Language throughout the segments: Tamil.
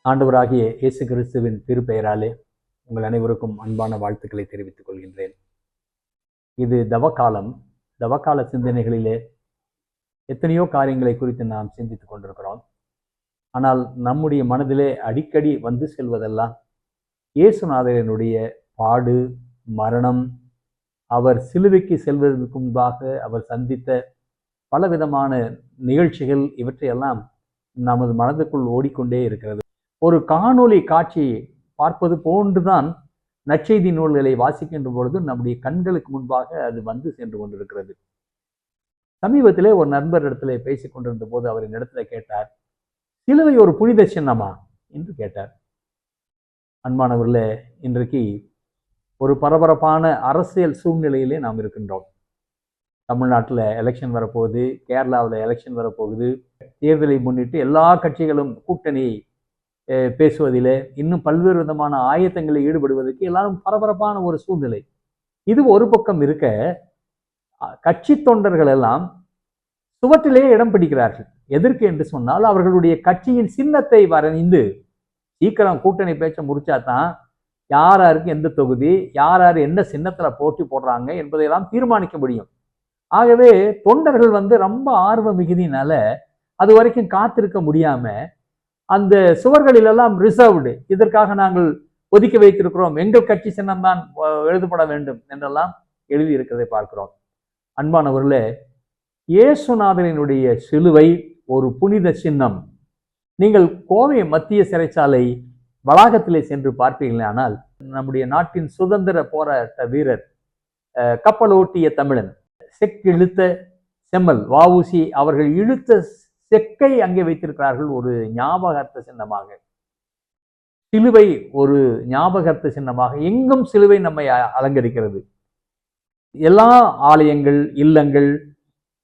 ஆண்டவராகிய இயேசு கிறிஸ்துவின் திருப்பெயராலே உங்கள் அனைவருக்கும் அன்பான வாழ்த்துக்களை தெரிவித்துக் கொள்கின்றேன். இது தவக்காலம். தவக்கால சிந்தனைகளிலே எத்தனையோ காரியங்களை குறித்து நாம் சிந்தித்துக் கொண்டிருக்கிறோம். ஆனால் நம்முடைய மனதிலே அடிக்கடி வந்து செல்வதெல்லாம் இயேசுநாதரினுடைய பாடு, மரணம், அவர் சிலுவைக்கு செல்வதற்கு முன்பாக அவர் சந்தித்த பலவிதமான நிகழ்ச்சிகள், இவற்றையெல்லாம் நமது மனதுக்குள் ஓடிக்கொண்டே இருக்கிறது. ஒரு காணொளி காட்சி பார்ப்பது போன்றுதான் நற்செய்தி நூல்களை வாசிக்கின்ற பொழுது நம்முடைய கண்களுக்கு முன்பாக அது வந்து சென்று கொண்டிருக்கிறது. சமீபத்திலே ஒரு நண்பர் இடத்துல பேசிக் கொண்டிருந்த போது அவர் என்னிடத்துல கேட்டார், சிலுவை ஒரு புனித சின்னமா என்று கேட்டார். அன்பானவர்களே, இன்றைக்கு ஒரு பரபரப்பான அரசியல் சூழ்நிலையிலே நாம் இருக்கின்றோம். தமிழ்நாட்டில் எலெக்ஷன் வரப்போகுது, கேரளாவில் எலெக்ஷன் வரப்போகுது. தேர்தலை முன்னிட்டு எல்லா கட்சிகளும் கூட்டணி பேசுவதிலே, இன்னும் பல்வேறு விதமான ஆயத்தங்களில் ஈடுபடுவதற்கு எல்லாரும் பரபரப்பான ஒரு சூழ்நிலை. இது ஒரு பக்கம் இருக்க, கட்சி தொண்டர்கள் எல்லாம் சுவற்றிலே இடம் பிடிக்கிறார்கள். எதற்கு என்று சொன்னால், அவர்களுடைய கட்சியின் சின்னத்தை வரைந்து சீக்கிரம் கூட்டணி பேச்ச முடிச்சாதான் யார் யாருக்கு எந்த தொகுதி, யார் யார் என்ன சின்னத்துல போட்டி போடுறாங்க என்பதையெல்லாம் தீர்மானிக்க முடியும். ஆகவே தொண்டர்கள் ரொம்ப ஆர்வ மிகுதினால அது வரைக்கும் காத்திருக்க முடியாம அந்த சுவர்களிலெல்லாம் ரிசர்வ்டு, இதற்காக நாங்கள் ஒதுக்கி வைத்திருக்கிறோம், எங்கள் கட்சி சின்னம் தான் எழுதப்பட வேண்டும் என்றெல்லாம் எழுதி இருக்கிறதை பார்க்கிறோம். அன்பானவர்களே, இயேசுநாதரினுடைய சிலுவை ஒரு புனித சின்னம். நீங்கள் கோவை மத்திய சிறைச்சாலை வளாகத்திலே சென்று பார்ப்பீர்களே ஆனால், நம்முடைய நாட்டின் சுதந்திர போராட்ட வீரர், கப்பலோட்டிய தமிழன், செக்கிழுத்த செம்மல் வ.உ.சி. அவர்கள் இழுத்த செக்கை அங்கே வைத்திருக்கிறார்கள் ஒரு ஞாபகார்த்த சின்னமாக. சிலுவை ஒரு ஞாபகார்த்த சின்னமாக எங்கும் சிலுவை நம்மை அலங்கரிக்கிறது. எல்லா ஆலயங்கள், இல்லங்கள்,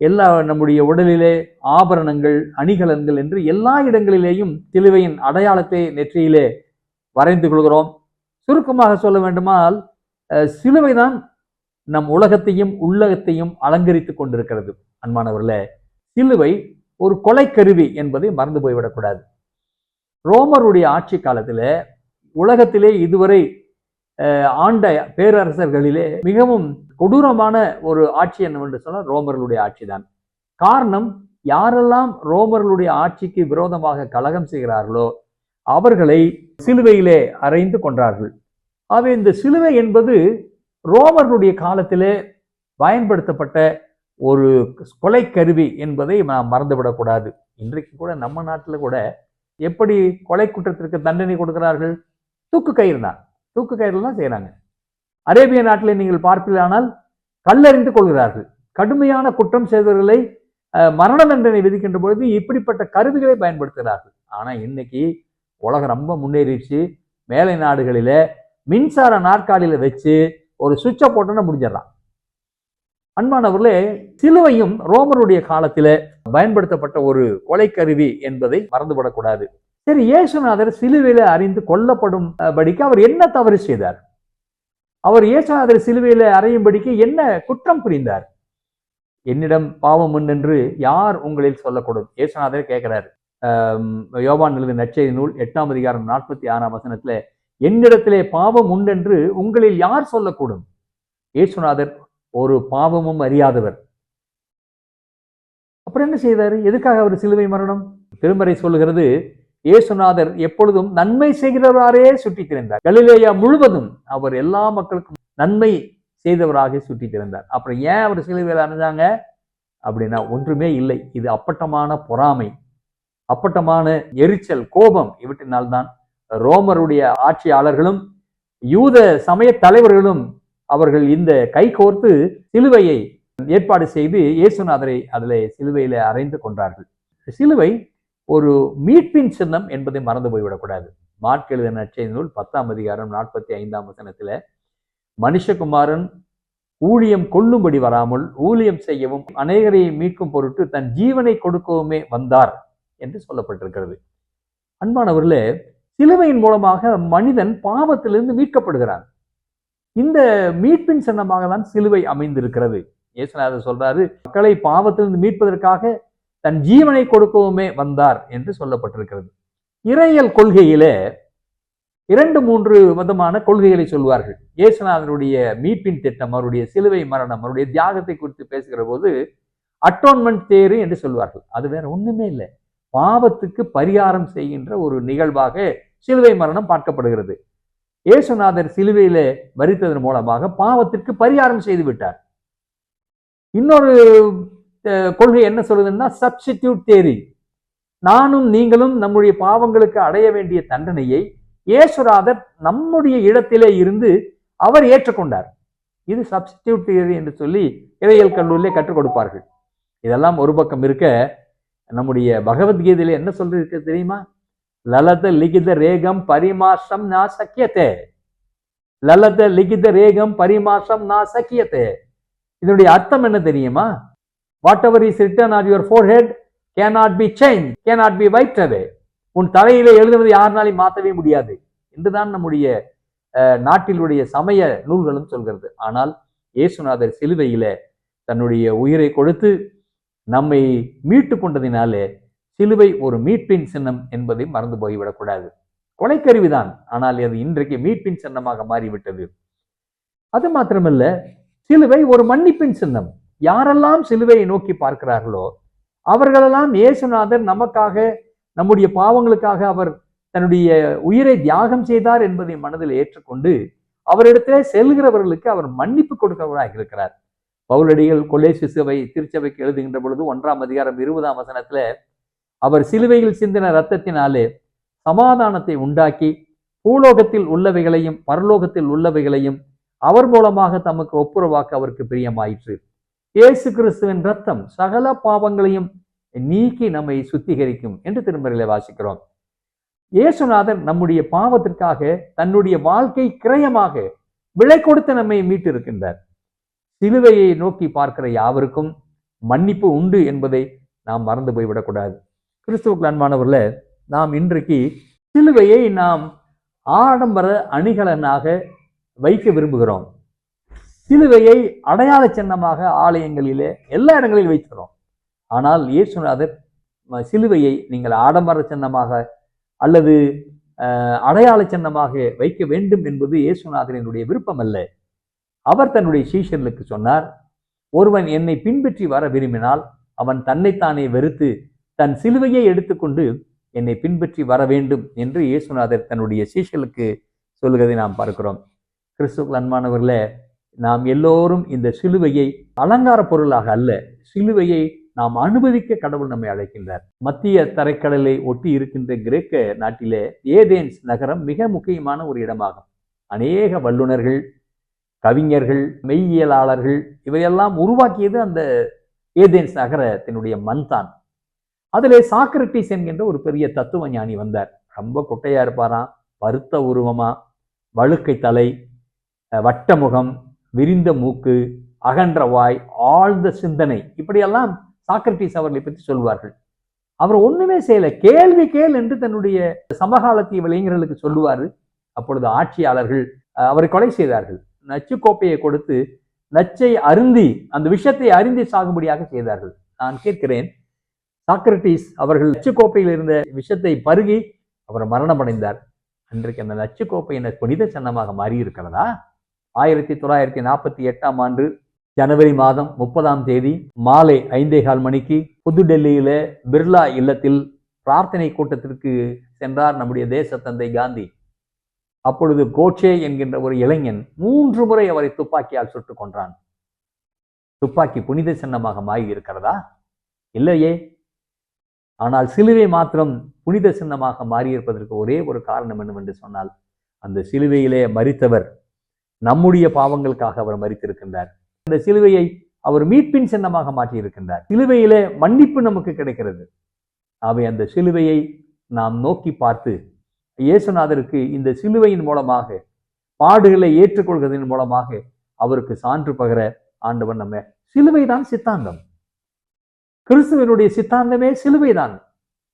எல்லா நம்முடைய உடலிலே ஆபரணங்கள், அணிகலன்கள் என்று எல்லா இடங்களிலேயும் சிலுவையின் அடையாளத்தை நெற்றியிலே வரைந்து கொள்கிறோம். சுருக்கமாக சொல்ல வேண்டுமானால், சிலுவைதான் நம் உலகத்தையும் உள்ளகத்தையும் அலங்கரித்துக் கொண்டிருக்கிறது. அன்பானவர்களே, சிலுவை ஒரு கொலைக்கருவி என்பதை மறந்து போய்விடக்கூடாது. ரோமருடைய ஆட்சி காலத்தில் உலகத்திலே இதுவரை ஆண்ட பேரரசர்களிலே மிகவும் கொடூரமான ஒரு ஆட்சி என்னவென்று சொன்னால் ரோமர்களுடைய ஆட்சி தான். காரணம், யாரெல்லாம் ரோமர்களுடைய ஆட்சிக்கு விரோதமாக கலகம் செய்கிறார்களோ அவர்களை சிலுவையிலே அறைந்து கொன்றார்கள். ஆகவே இந்த சிலுவை என்பது ரோமர்களுடைய காலத்திலே பயன்படுத்தப்பட்ட ஒரு கொலைக்கருவி என்பதை நாம் மறந்துவிடக்கூடாது. இன்றைக்கு கூட நம்ம நாட்டில் கூட எப்படி கொலை குற்றத்திற்கு தண்டனை கொடுக்கிறார்கள்? தூக்கு கயிறு தான். தூக்கு கயிறு தான் செய்யறாங்க. அரேபிய நாட்டில் நீங்கள் பார்ப்பீர்களானால் கல்லறிந்து கொள்கிறார்கள். கடுமையான குற்றம் செய்தவர்களை மரண தண்டனை விதிக்கின்ற பொழுது இப்படிப்பட்ட கருவிகளை பயன்படுத்துகிறார்கள். ஆனா இன்னைக்கு உலகம் ரொம்ப முன்னேறிடுச்சு. மேலை நாடுகளில மின்சார நாற்காலியில வச்சு ஒரு சுவிட்சை போட்டோன்னா முடிஞ்சிடலாம். அன்பானவர்களே, சிலுவையும் ரோமருடைய காலத்தில பயன்படுத்தப்பட்ட ஒரு கொலைக்கருவி என்பதை மறந்துவிடக்கூடாது. சரி, இயேசுநாதர் சிலுவையில அறிந்து கொல்லப்படும் படிக்கு அவர் என்ன தவறு செய்தார்? அவர் இயேசுநாதர் சிலுவையில அறையும்படிக்கு என்ன குற்றம் புரிந்தார்? என்னிடம் பாவம் உண்டென்று யார் உங்களில் சொல்லக்கூடும்? இயேசுநாதர் கேட்கிறார். யோவான் எழுதிய நற்செய்தி நூல் 8ஆம் அதிகாரம் 46ஆம் வசனத்துல, என்னிடத்திலே பாவம் உண்டென்று உங்களில் யார் சொல்லக்கூடும்? இயேசுநாதர் ஒரு பாவமும் அறியாதவர். அப்புறம் என்ன செய்தாரு? எதுக்காக அவர் சிலுவை மரணம்? திருமறை சொல்லுகிறது, இயேசுநாதர் எப்பொழுதும் நன்மை செய்கிறவரே சுற்றி திரிந்தார். கலிலேயா முழுவதும் அவர் எல்லா மக்களுக்கும் நன்மை செய்தவராக சுற்றி திரிந்தார். அப்புறம் ஏன் அவர் சிலுவையில் அடைஞ்சாங்க அப்படின்னா ஒன்றுமே இல்லை. இது அப்பட்டமான பொறாமை, அப்பட்டமான எரிச்சல், கோபம், இவற்றினால்தான் ரோமருடைய ஆட்சியாளர்களும் யூத சமய தலைவர்களும் அவர்கள் இந்த கை கோர்த்து சிலுவையை ஏற்பாடு செய்து இயேசுநாதரை அதில் சிலுவையில அறைந்து கொண்டார்கள். சிலுவை ஒரு மீட்பின் சின்னம் என்பதை மறந்து போய்விடக்கூடாது. மாற்கு எழுதிய நற்செய்தி நூல் 10ஆம் அதிகாரம் 45ஆம் வசனத்துல, மனுஷகுமாரன் ஊழியம் கொள்ளும்படி வராமல் ஊழியம் செய்யவும் அநேகரை மீட்கும் பொருட்டு தன் ஜீவனை கொடுக்கவுமே வந்தார் என்று சொல்லப்பட்டிருக்கிறது. அன்பானவர்களே, சிலுவையின் மூலமாக மனிதன் பாவத்திலிருந்து மீட்கப்படுகிறான். இந்த மீட்பின் சின்னமாக தான் சிலுவை அமைந்திருக்கிறது. இயேசுநாதர் சொல்றாரு, மக்களை பாவத்திலிருந்து மீட்பதற்காக தன் ஜீவனை கொடுக்கவுமே வந்தார் என்று சொல்லப்பட்டிருக்கிறது. இறையியல் கொள்கையிலே 2-3 விதமான கொள்கைகளை சொல்வார்கள். இயேசுநாதனுடைய மீட்பின் திட்டம், அவருடைய சிலுவை மரணம், அவருடைய தியாகத்தை குறித்து பேசுகிற போது அட்டோன்மெண்ட் தியரி என்று சொல்வார்கள். அது வேற ஒண்ணுமே இல்லை, பாவத்துக்கு பரிகாரம் செய்கின்ற ஒரு நிகழ்வாக சிலுவை மரணம் பார்க்கப்படுகிறது. இயேசுநாதர் சிலுவையிலே மரித்ததன் மூலமாக பாவத்திற்கு பரிகாரம் செய்து விட்டார். இன்னொரு கொள்கை என்ன சொல்லுதுன்னா சப்ஸ்டிடியூட் தியரி. நானும் நீங்களும் நம்முடைய பாவங்களுக்கு அடைய வேண்டிய தண்டனையை இயேசுநாதர் நம்முடைய இடத்திலே இருந்து அவர் ஏற்றுக்கொண்டார். இது சப்ஸ்டிடியூட் தியரி என்று சொல்லி இறையியல் கல்லூரியிலே கற்றுக் கொடுப்பார்கள். இதெல்லாம் ஒரு பக்கம் இருக்க, நம்முடைய பகவத்கீதையில என்ன சொல்றது தெரியுமா? லலத லிகித ரேகம் பரிமாசம் நா சக்கியத்தே. லலத லிகித ரேகம் பரிமாசம் நா சக்கியத்தே. இதனுடைய அர்த்தம் என்ன தெரியுமா? What ever is written on your forehead cannot be changed, cannot be wiped away. உன் தலையிலே எழுதுவது யாருனாலையும் மாற்றவே முடியாது என்றுதான் நம்முடைய நாட்டிலுடைய சமய நூல்களும் சொல்கிறது. ஆனால் இயேசுநாதர் சிலுவையில தன்னுடைய உயிரை கொடுத்து நம்மை மீட்டு கொண்டதினாலே சிலுவை ஒரு மீட்பின் சின்னம் என்பதை மறந்து போய்விடக்கூடாது. கொலைக்கருவிதான், ஆனால் அது இன்றைக்கு மீட்பின் சின்னமாக மாறிவிட்டது. அது மாத்திரமல்ல, சிலுவை ஒரு மன்னிப்பின் சின்னம். யாரெல்லாம் சிலுவையை நோக்கி பார்க்கிறார்களோ அவர்களெல்லாம் இயேசுநாதர் நமக்காக, நம்முடைய பாவங்களுக்காக அவர் தன்னுடைய உயிரை தியாகம் செய்தார் என்பதை மனதில் ஏற்றுக்கொண்டு அவரிடத்திலே செல்கிறவர்களுக்கு அவர் மன்னிப்பு கொடுக்கிறவராக இருக்கிறார். பவுலடிகள் கொலேசு சபை திருச்சபைக்கு எழுதுகின்ற பொழுது 1ஆம் அதிகாரம் 20ஆம் வசனத்துல அவர் சிலுவையில் சிந்தின இரத்தத்தினாலே சமாதானத்தை உண்டாக்கி பூலோகத்தில் உள்ளவைகளையும் பரலோகத்தில் உள்ளவைகளையும் அவர் மூலமாக தமக்கு ஒப்புரவாக்க அவருக்கு பிரியமாயிற்று. இயேசு கிறிஸ்துவின் ரத்தம் சகல பாவங்களையும் நீக்கி நம்மை சுத்திகரிக்கும் என்று திருமறையிலே வாசிக்கிறோம். இயேசுநாதர் நம்முடைய பாவத்திற்காக தன்னுடைய வாழ்க்கை கிரயமாக விலை கொடுத்து நம்மை மீட்டு இருக்கின்றார். சிலுவையை நோக்கி பார்க்கிற யாவருக்கும் மன்னிப்பு உண்டு என்பதை நாம் மறந்து போய்விடக்கூடாது. கிறிஸ்துவுக்கு அன்பானவர்களே, நாம் இன்றைக்கு சிலுவையை நாம் ஆடம்பர அணிகலனாக வைக்க விரும்புகிறோம். சிலுவையை அடையாள சின்னமாக ஆலயங்களிலே எல்லா இடங்களிலும் வைக்கிறோம். ஆனால் இயேசுநாதர் சிலுவையை நீங்கள் ஆடம்பர சின்னமாக அல்லது அடையாள சின்னமாக வைக்க வேண்டும் என்பது இயேசுநாதரினுடைய விருப்பம் அல்ல. அவர் தன்னுடைய சீஷர்களுக்கு சொன்னார், ஒருவன் என்னை பின்பற்றி வர விரும்பினால் அவன் தன்னைத்தானே வெறுத்து தன் சிலுவையை எடுத்துக்கொண்டு என்னை பின்பற்றி வர வேண்டும் என்று இயேசுநாதர் தன்னுடைய சீஷர்களுக்கு சொல்லுவதை நாம் பார்க்கிறோம். கிறிஸ்துவுக்கு அன்பானவர்களே, நாம் எல்லோரும் இந்த சிலுவையை அலங்கார பொருளாக அல்ல, சிலுவையை நாம் அனுபவிக்க கடவுள் நம்மை அழைக்கின்றார். மத்திய தரைக்கடலை ஒட்டி இருக்கின்ற கிரேக்க நாட்டிலே ஏதேன்ஸ் நகரம் மிக முக்கியமான ஒரு இடமாகும். அநேக வல்லுநர்கள், கவிஞர்கள், மெய்யியலாளர்கள் இவையெல்லாம் உருவாக்கியது அந்த ஏதேன்ஸ் நகரத்தினுடைய மண் தான். அதிலே சாக்ரட்டிஸ் என்கின்ற ஒரு பெரிய தத்துவ ஞானி வந்தார். ரொம்ப குட்டையா இருப்பாராம், பருத்த உருவமா, வழுக்கை தலை, வட்டமுகம், விரிந்த மூக்கு, அகன்ற வாய், ஆழ்ந்த சிந்தனை, இப்படியெல்லாம் சாக்ரட்டிஸ் அவர்களை பற்றி சொல்வார்கள். அவர் ஒண்ணுமே செய்யல, கேள்வி கேள் என்று தன்னுடைய சமகாலத்திய இளைஞர்களுக்கு சொல்லுவாரு. அப்பொழுது ஆட்சியாளர்கள் அவரை கொலை செய்தார்கள். நச்சு கோப்பையை கொடுத்து நச்சை அருந்தி, அந்த விஷத்தை அருந்தி சாகும்படியாக செய்தார்கள். நான் கேட்கிறேன், சாக்ரட்டிஸ் அவர்கள் நச்சு கோப்பையில் இருந்த விஷத்தை பருகி அவர் மரணம் அடைந்தார். அன்றைக்கு அந்த நச்சு கோப்பை என புனித சின்னமாக மாறி இருக்கிறதா? 1948ஆம் ஆண்டு ஜனவரி மாதம் 30ஆம் தேதி மாலை 5:15 மணிக்கு புதுடெல்லியில பிர்லா இல்லத்தில் பிரார்த்தனை கூட்டத்திற்கு சென்றார் நம்முடைய தேச தந்தை காந்தி. அப்பொழுது கோட்சே என்கின்ற ஒரு இளைஞன் 3 முறை அவரை துப்பாக்கியால் சுட்டுக் கொன்றான். துப்பாக்கி புனித சின்னமாக மாறி இருக்கிறதா? இல்லையே. ஆனால் சிலுவை மாத்திரம் புனித சின்னமாக மாறியிருப்பதற்கு ஒரே ஒரு காரணம் என்னவென்று சொன்னால், அந்த சிலுவையிலே மரித்தவர் நம்முடைய பாவங்களுக்காக அவர் மரித்திருக்கின்றார். இந்த சிலுவையை அவர் மீட்பின் சின்னமாக மாற்றி இருக்கின்றார். சிலுவையிலே மன்னிப்பு நமக்கு கிடைக்கிறது. அவை அந்த சிலுவையை நாம் நோக்கி பார்த்து இயேசுநாதருக்கு இந்த சிலுவையின் மூலமாக பாடுகளை ஏற்றுக்கொள்வதன் மூலமாக அவருக்கு சான்று பகர ஆண்டவர் நம்ம. சிலுவைதான் சித்தாந்தம். கிறிஸ்துவனுடைய சித்தாந்தமே சிலுவைதான்.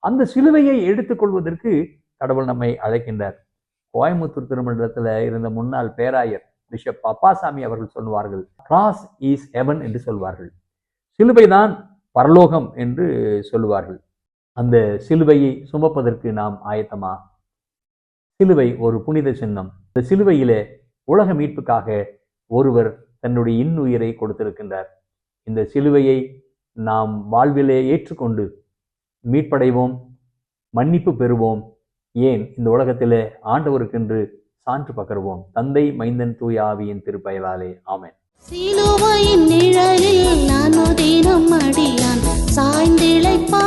அந்த சிலுவையை எடுத்துக்கொள்வதற்கு கடவுள் நம்மை அழைக்கின்றார். கோயம்புத்தூர் திருமணத்துல இருந்த முன்னாள் பேராயர் பிஷப் அப்பாசாமி அவர்கள் சொல்வார்கள், கிராஸ் இஸ் ஹெவன் என்று சொல்வார்கள். சிலுவைதான் பரலோகம் என்று சொல்வார்கள். அந்த சிலுவையை சுமப்பதற்கு நாம் ஆயத்தமா? சிலுவை ஒரு புனித சின்னம். இந்த சிலுவையிலே உலக மீட்புக்காக ஒருவர் தன்னுடைய இன்னுயிரை கொடுத்திருக்கின்றார். இந்த சிலுவையை நாம் வாழ்விலே ஏற்றுக்கொண்டு மீட்படைவோம், மன்னிப்பு பெறுவோம். ஏன் இந்த உலகத்திலே ஆண்டவருக்கென்று சான்று பகருவோம். தந்தை, மைந்தன், தூய ஆவியின் திருப்பெயராலே ஆமென். சிலுவையின் நிழலில் நானோ தினம் அடியான் சாய்ந்திழைப்பா